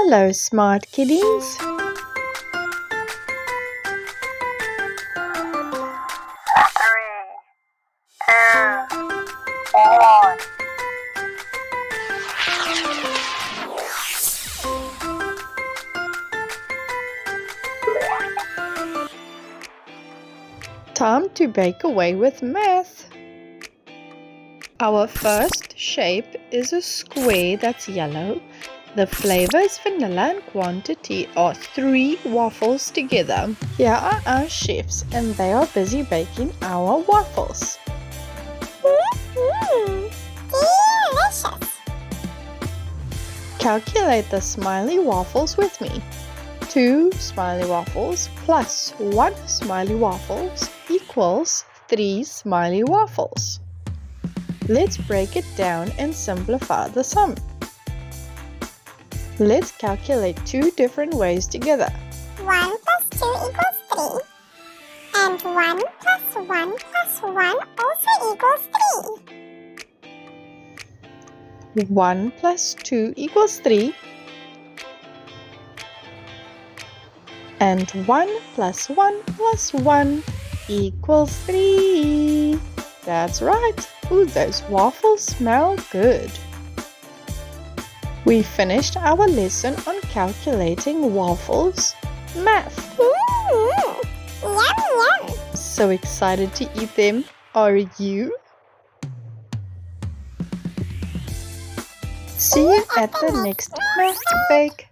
Hello, smart kiddies. Time to bake away with math. Our first shape is a square that's yellow. The flavor is vanilla and quantity are 3 waffles together. Here are our chefs and they are busy baking our waffles. Delicious! Calculate the smiley waffles with me. 2 smiley waffles plus 1 smiley waffles equals 3 smiley waffles. Let's break it down and simplify the sum. Let's calculate 2 different ways together. 1 plus 2 equals 3. And 1 plus 1 plus 1 also equals 3. 1 plus 2 equals 3. And 1 plus 1 plus 1 equals 3. That's right. Ooh, those waffles smell good. We finished our lesson on calculating waffles math. Yum yum! So excited to eat them, are you? See you at the next math bake.